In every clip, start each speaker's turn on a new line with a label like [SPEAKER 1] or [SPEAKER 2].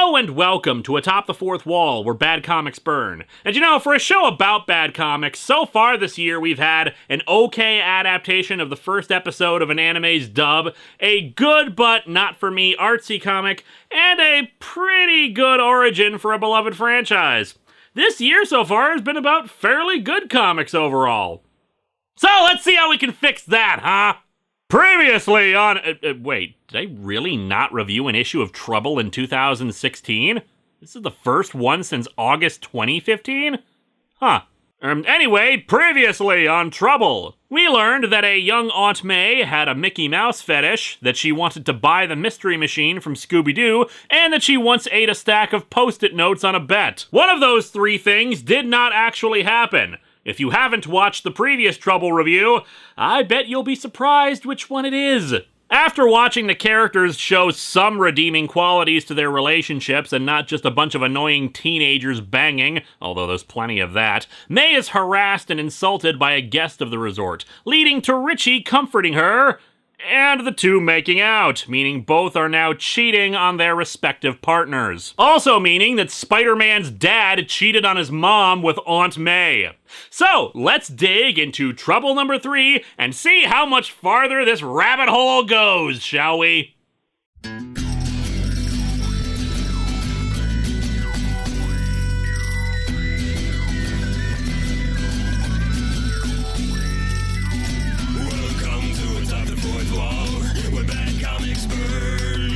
[SPEAKER 1] Hello and welcome to Atop the Fourth Wall, where bad comics burn. And for a show about bad comics, so far this year we've had an okay adaptation of the first episode of an anime's dub, a good but not for me artsy comic, and a pretty good origin for a beloved franchise. This year so far has been about fairly good comics overall. So let's see how we can fix that, huh? Previously on... wait, did I really not review an issue of Trouble in 2016? This is the first one since August 2015? Huh. Anyway, previously on Trouble, we learned that a young Aunt May had a Mickey Mouse fetish, that she wanted to buy the Mystery Machine from Scooby-Doo, and that she once ate a stack of Post-it notes on a bet. One of those three things did not actually happen. If you haven't watched the previous Trouble review, I bet you'll be surprised which one it is. After watching the characters show some redeeming qualities to their relationships and not just a bunch of annoying teenagers banging, although there's plenty of that, May is harassed and insulted by a guest of the resort, leading to Richie comforting her, and the two making out, meaning both are now cheating on their respective partners. Also meaning that Spider-Man's dad cheated on his mom with Aunt May. So, let's dig into Trouble number 3 and see how much farther this rabbit hole goes, shall we?
[SPEAKER 2] Welcome to Atop the Fourth Wall, where bad comics burn.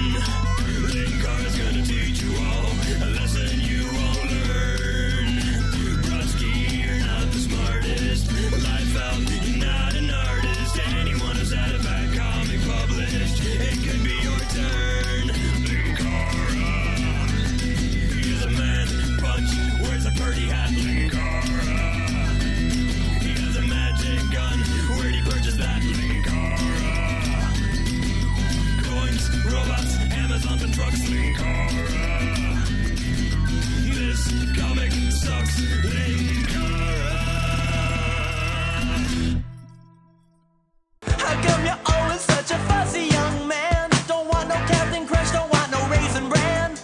[SPEAKER 2] Linkara's gonna teach you all a lesson you won't learn. Brodsky, you're not the smartest. Life out, you're not an artist. Anyone who's had a bad comic published, it could be your turn. Linkara, he's a man punch, wears a birdie hat. Linkara, he has a magic gun. Where'd he purchase that? Linkara, coins, robots, Amazon and trucks. Linkara, this comic sucks. Linkara. How come you're always such a fussy young man? Don't want no Captain Crunch, don't want no Raisin Bran.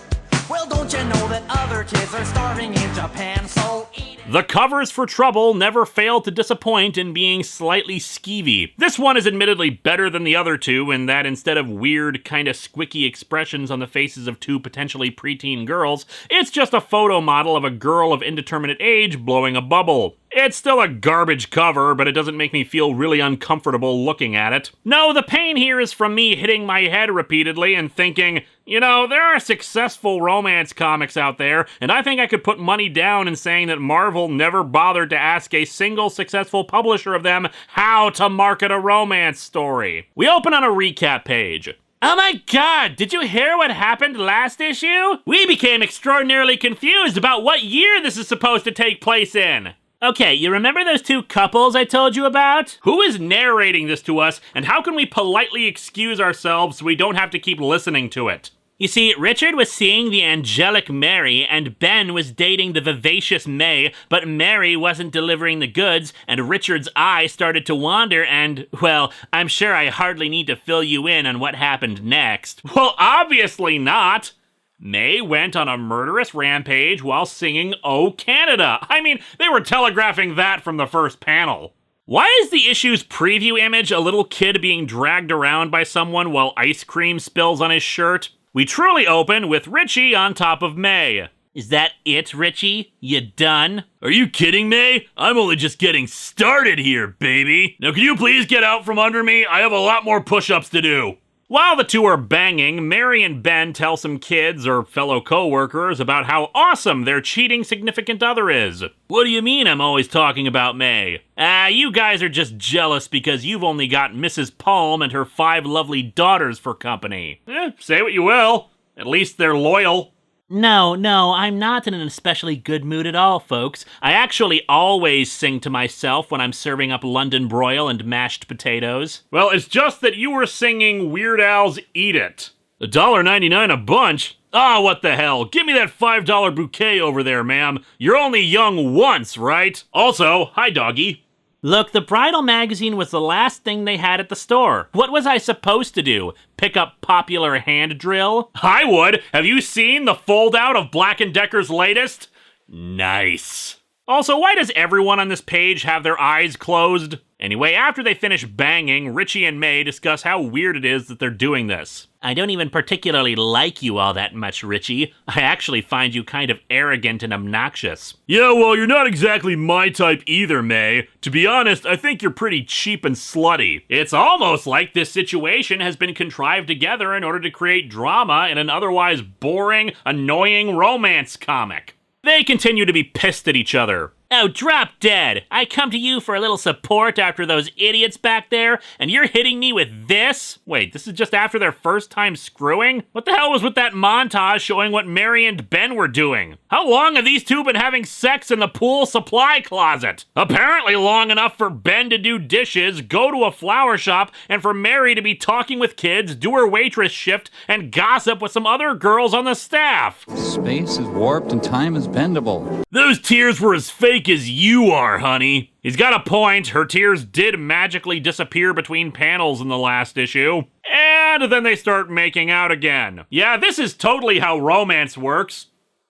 [SPEAKER 2] Well, don't you know that other kids are starving in Japan, so eat it.
[SPEAKER 1] The covers for Trouble never fail to disappoint in being slightly skeevy. This one is admittedly better than the other two in that instead of weird, kinda squicky expressions on the faces of two potentially preteen girls, it's just a photo model of a girl of indeterminate age blowing a bubble. It's still a garbage cover, but it doesn't make me feel really uncomfortable looking at it. No, the pain here is from me hitting my head repeatedly and thinking, there are successful romance comics out there, and I think I could put money down in saying that Marvel never bothered to ask a single successful publisher of them how to market a romance story. We open on a recap page. Oh my god, did you hear what happened last issue? We became extraordinarily confused about what year this is supposed to take place in. Okay, you remember those two couples I told you about? Who is narrating this to us, and how can we politely excuse ourselves so we don't have to keep listening to it? You see, Richard was seeing the angelic Mary, and Ben was dating the vivacious May, but Mary wasn't delivering the goods, and Richard's eye started to wander, and, well, I'm sure I hardly need to fill you in on what happened next. Well, obviously not! May went on a murderous rampage while singing "Oh Canada." I mean, they were telegraphing that from the first panel. Why is the issue's preview image a little kid being dragged around by someone while ice cream spills on his shirt? We truly open with Richie on top of May. Is that it, Richie? You done? Are you kidding, May? I'm only just getting started here, baby. Now can you please get out from under me? I have a lot more push-ups to do. While the two are banging, Mary and Ben tell some kids or fellow co-workers about how awesome their cheating significant other is. What do you mean I'm always talking about May? You guys are just jealous because you've only got Mrs. Palm and her 5 lovely daughters for company. Say what you will. At least they're loyal. No, I'm not in an especially good mood at all, folks. I actually always sing to myself when I'm serving up London broil and mashed potatoes. Well, it's just that you were singing Weird Al's Eat It. $1.99 a bunch? Ah, what the hell. Give me that $5 bouquet over there, ma'am. You're only young once, right? Also, hi, doggy. Look, the bridal magazine was the last thing they had at the store. What was I supposed to do? Pick up Popular Hand Drill? I would! Have you seen the fold-out of Black & Decker's latest? Nice. Also, why does everyone on this page have their eyes closed? Anyway, after they finish banging, Richie and May discuss how weird it is that they're doing this. I don't even particularly like you all that much, Richie. I actually find you kind of arrogant and obnoxious. Yeah, well, you're not exactly my type either, May. To be honest, I think you're pretty cheap and slutty. It's almost like this situation has been contrived together in order to create drama in an otherwise boring, annoying romance comic. They continue to be pissed at each other. Oh, drop dead! I come to you for a little support after those idiots back there, and you're hitting me with this? Wait, this is just after their first time screwing? What the hell was with that montage showing what Mary and Ben were doing? How long have these two been having sex in the pool supply closet? Apparently long enough for Ben to do dishes, go to a flower shop, and for Mary to be talking with kids, do her waitress shift, and gossip with some other girls on the staff.
[SPEAKER 3] Space is warped and time is bendable.
[SPEAKER 1] Those tears were as fake as you are, honey. He's got a point. Her tears did magically disappear between panels in the last issue. And then they start making out again. Yeah, this is totally how romance works.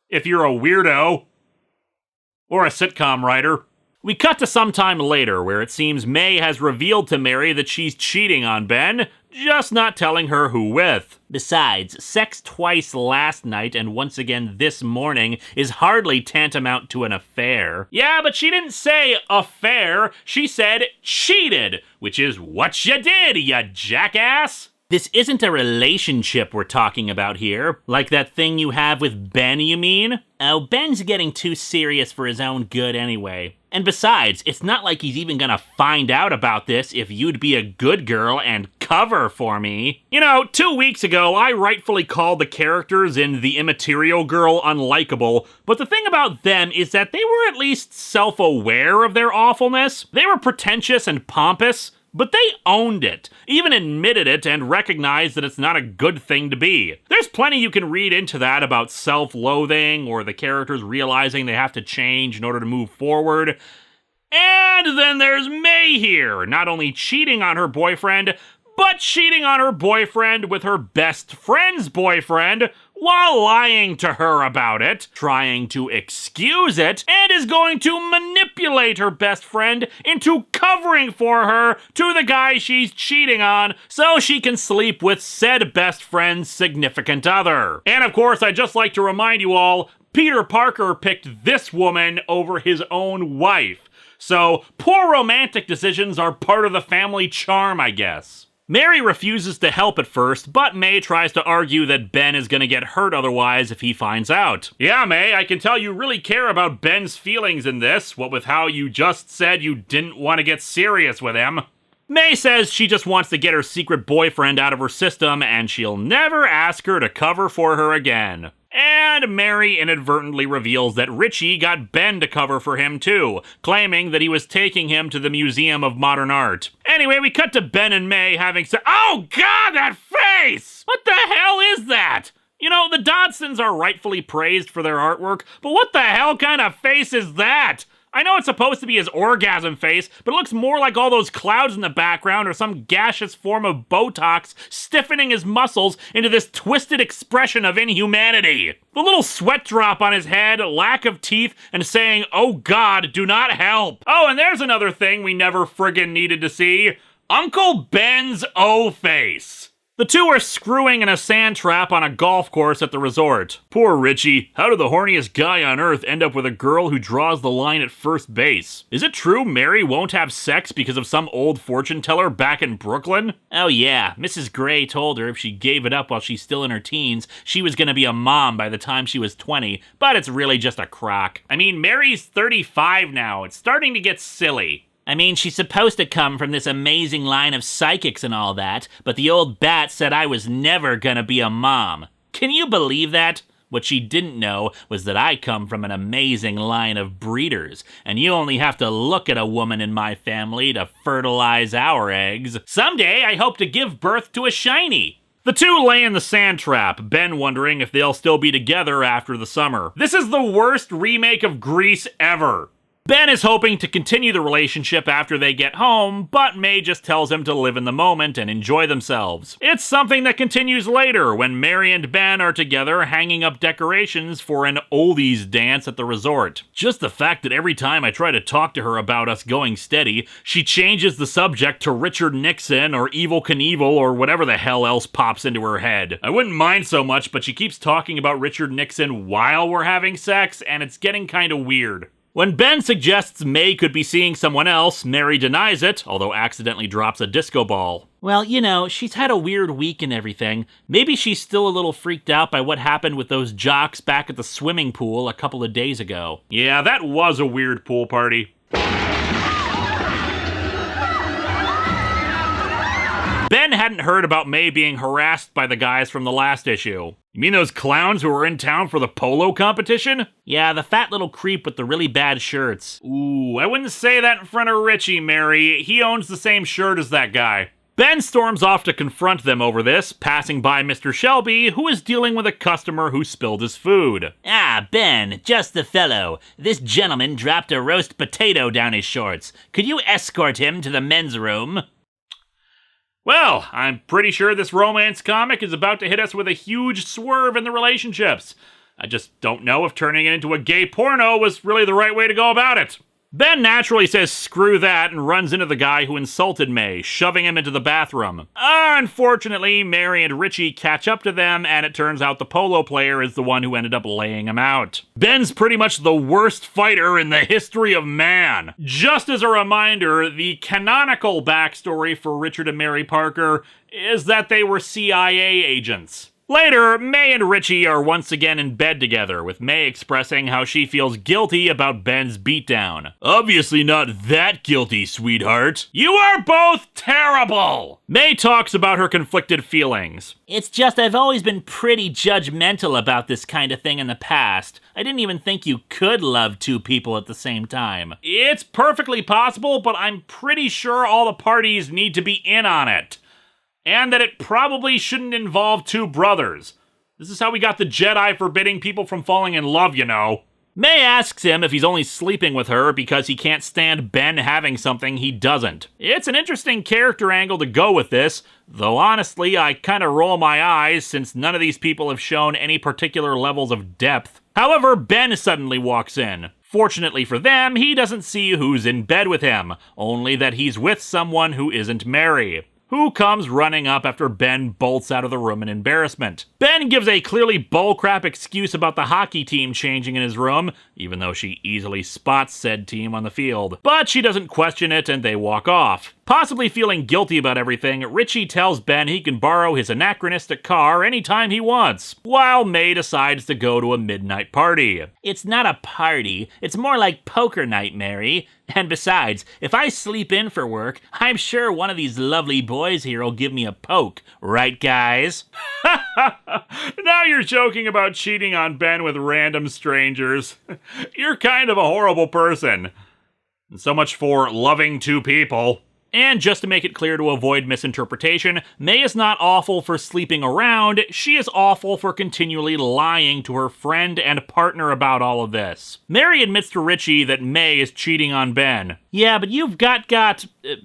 [SPEAKER 1] If you're a weirdo. Or a sitcom writer. We cut to some time later where it seems May has revealed to Mary that she's cheating on Ben, just not telling her who with. Besides, sex twice last night and once again this morning is hardly tantamount to an affair. Yeah, but she didn't say affair, she said cheated, which is what you did, you jackass. This isn't a relationship we're talking about here. Like that thing you have with Ben, you mean? Oh, Ben's getting too serious for his own good anyway. And besides, it's not like he's even gonna find out about this if you'd be a good girl and cover for me. You know, 2 weeks ago, I rightfully called the characters in The Immaterial Girl unlikable, but the thing about them is that they were at least self-aware of their awfulness. They were pretentious and pompous, but they owned it, even admitted it, and recognized that it's not a good thing to be. There's plenty you can read into that about self-loathing, or the characters realizing they have to change in order to move forward. And then there's May here, not only cheating on her boyfriend, but cheating on her boyfriend with her best friend's boyfriend, while lying to her about it, trying to excuse it, and is going to manipulate her best friend into covering for her to the guy she's cheating on so she can sleep with said best friend's significant other. And of course, I'd just like to remind you all, Peter Parker picked this woman over his own wife. So, poor romantic decisions are part of the family charm, I guess. Mary refuses to help at first, but May tries to argue that Ben is gonna get hurt otherwise if he finds out. Yeah, May, I can tell you really care about Ben's feelings in this, what with how you just said you didn't want to get serious with him. May says she just wants to get her secret boyfriend out of her system and she'll never ask her to cover for her again. And Mary inadvertently reveals that Richie got Ben to cover for him too, claiming that he was taking him to the Museum of Modern Art. Anyway, we cut to Ben and May having oh god, that face! What the hell is that? You know, the Dodsons are rightfully praised for their artwork, but what the hell kind of face is that? I know it's supposed to be his orgasm face, but it looks more like all those clouds in the background or some gaseous form of Botox stiffening his muscles into this twisted expression of inhumanity. The little sweat drop on his head, lack of teeth, and saying, "Oh God, do not help." Oh, and there's another thing we never friggin' needed to see. Uncle Ben's O-face. The two are screwing in a sand trap on a golf course at the resort. Poor Richie. How did the horniest guy on earth end up with a girl who draws the line at first base? Is it true Mary won't have sex because of some old fortune teller back in Brooklyn? Oh yeah, Mrs. Gray told her if she gave it up while she's still in her teens, she was gonna be a mom by the time she was 20, but it's really just a crock. I mean, Mary's 35 now. It's starting to get silly. I mean, she's supposed to come from this amazing line of psychics and all that, but the old bat said I was never gonna be a mom. Can you believe that? What she didn't know was that I come from an amazing line of breeders, and you only have to look at a woman in my family to fertilize our eggs. Someday, I hope to give birth to a shiny. The two lay in the sand trap, Ben wondering if they'll still be together after the summer. This is the worst remake of Grease ever. Ben is hoping to continue the relationship after they get home, but May just tells him to live in the moment and enjoy themselves. It's something that continues later when Mary and Ben are together hanging up decorations for an oldies dance at the resort. Just the fact that every time I try to talk to her about us going steady, she changes the subject to Richard Nixon or Evel Knievel or whatever the hell else pops into her head. I wouldn't mind so much, but she keeps talking about Richard Nixon while we're having sex, and it's getting kinda weird. When Ben suggests May could be seeing someone else, Mary denies it, although accidentally drops a disco ball. Well, you know, she's had a weird week and everything. Maybe she's still a little freaked out by what happened with those jocks back at the swimming pool a couple of days ago. Yeah, that was a weird pool party. Ben hadn't heard about May being harassed by the guys from the last issue. You mean those clowns who were in town for the polo competition? Yeah, the fat little creep with the really bad shirts. Ooh, I wouldn't say that in front of Richie, Mary. He owns the same shirt as that guy. Ben storms off to confront them over this, passing by Mr. Shelby, who is dealing with a customer who spilled his food. Ah, Ben, just the fellow. This gentleman dropped a roast potato down his shorts. Could you escort him to the men's room? Well, I'm pretty sure this romance comic is about to hit us with a huge swerve in the relationships. I just don't know if turning it into a gay porno was really the right way to go about it. Ben naturally says screw that and runs into the guy who insulted May, shoving him into the bathroom. Unfortunately, Mary and Richie catch up to them, and it turns out the polo player is the one who ended up laying him out. Ben's pretty much the worst fighter in the history of man. Just as a reminder, the canonical backstory for Richard and Mary Parker is that they were CIA agents. Later, May and Richie are once again in bed together, with May expressing how she feels guilty about Ben's beatdown. Obviously not that guilty, sweetheart. You are both terrible! May talks about her conflicted feelings. It's just I've always been pretty judgmental about this kind of thing in the past. I didn't even think you could love two people at the same time. It's perfectly possible, but I'm pretty sure all the parties need to be in on it. And that it probably shouldn't involve two brothers. This is how we got the Jedi forbidding people from falling in love, you know. May asks him if he's only sleeping with her because he can't stand Ben having something he doesn't. It's an interesting character angle to go with this, though honestly, I kinda roll my eyes since none of these people have shown any particular levels of depth. However, Ben suddenly walks in. Fortunately for them, he doesn't see who's in bed with him, only that he's with someone who isn't Mary, who comes running up after Ben bolts out of the room in embarrassment. Ben gives a clearly bullcrap excuse about the hockey team changing in his room, even though she easily spots said team on the field. But she doesn't question it and they walk off. Possibly feeling guilty about everything, Richie tells Ben he can borrow his anachronistic car anytime he wants, while May decides to go to a midnight party. It's not a party, it's more like poker night, Mary. And besides, if I sleep in for work, I'm sure one of these lovely boys here will give me a poke. Right, guys? Now you're joking about cheating on Ben with random strangers. You're kind of a horrible person. And so much for loving two people. And just to make it clear to avoid misinterpretation, May is not awful for sleeping around, she is awful for continually lying to her friend and partner about all of this. Mary admits to Richie that May is cheating on Ben. Yeah, but you've got,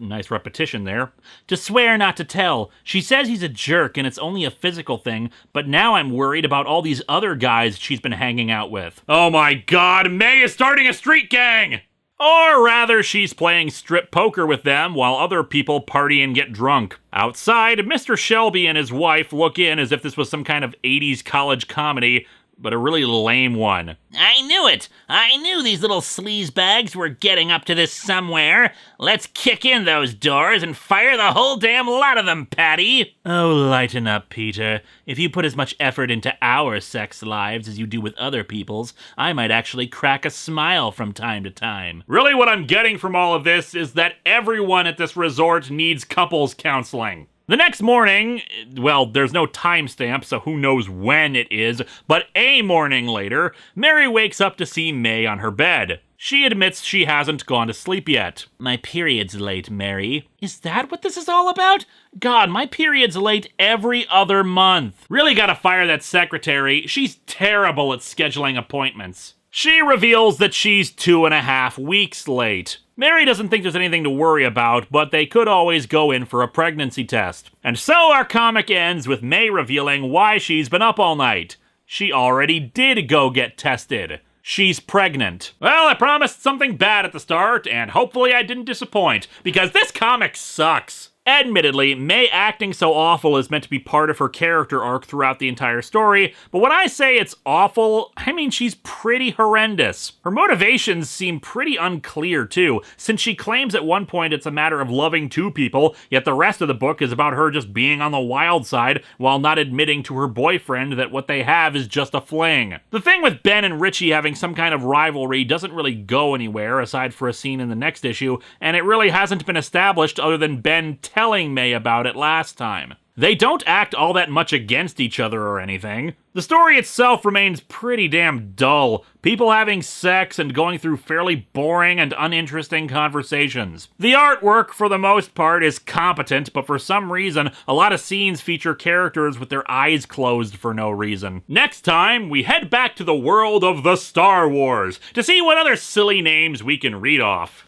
[SPEAKER 1] nice repetition there, to swear not to tell. She says he's a jerk and it's only a physical thing, but now I'm worried about all these other guys she's been hanging out with. Oh my god, May is starting a street gang! Or rather, she's playing strip poker with them while other people party and get drunk. Outside, Mr. Shelby and his wife look in as if this was some kind of 80s college comedy, but a really lame one. I knew it! I knew these little sleazebags were getting up to this somewhere. Let's kick in those doors and fire the whole damn lot of them, Patty! Oh, lighten up, Peter. If you put as much effort into our sex lives as you do with other people's, I might actually crack a smile from time to time. Really what I'm getting from all of this is that everyone at this resort needs couples counseling. The next morning, well, there's no timestamp, so who knows when it is, but a morning later, Mary wakes up to see May on her bed. She admits she hasn't gone to sleep yet. My period's late, Mary. Is that what this is all about? God, my period's late every other month. Really gotta fire that secretary. She's terrible at scheduling appointments. She reveals that she's 2.5 weeks late. Mary doesn't think there's anything to worry about, but they could always go in for a pregnancy test. And so our comic ends with May revealing why she's been up all night. She already did go get tested. She's pregnant. Well, I promised something bad at the start, and hopefully I didn't disappoint, because this comic sucks. Admittedly, May acting so awful is meant to be part of her character arc throughout the entire story, but when I say it's awful, I mean she's pretty horrendous. Her motivations seem pretty unclear too, since she claims at one point it's a matter of loving two people, yet the rest of the book is about her just being on the wild side while not admitting to her boyfriend that what they have is just a fling. The thing with Ben and Richie having some kind of rivalry doesn't really go anywhere aside for a scene in the next issue, and it really hasn't been established other than Ben telling May about it last time. They don't act all that much against each other or anything. The story itself remains pretty damn dull, people having sex and going through fairly boring and uninteresting conversations. The artwork, for the most part, is competent, but for some reason, a lot of scenes feature characters with their eyes closed for no reason. Next time, we head back to the world of the Star Wars to see what other silly names we can read off.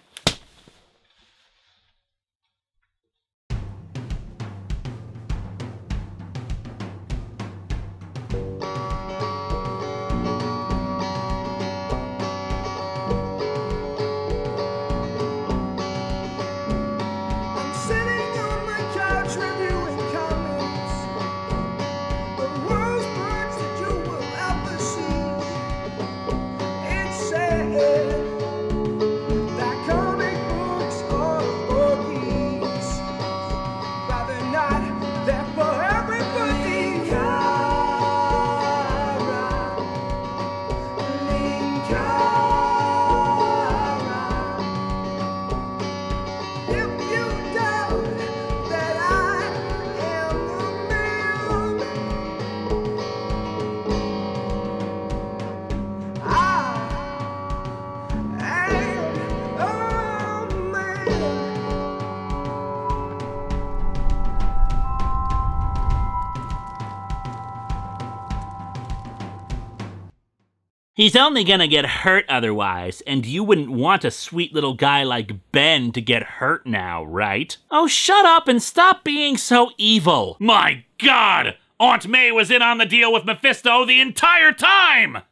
[SPEAKER 1] He's only gonna get hurt otherwise, and you wouldn't want a sweet little guy like Ben to get hurt now, right? Oh, shut up and stop being so evil. My God! Aunt May was in on the deal with Mephisto the entire time!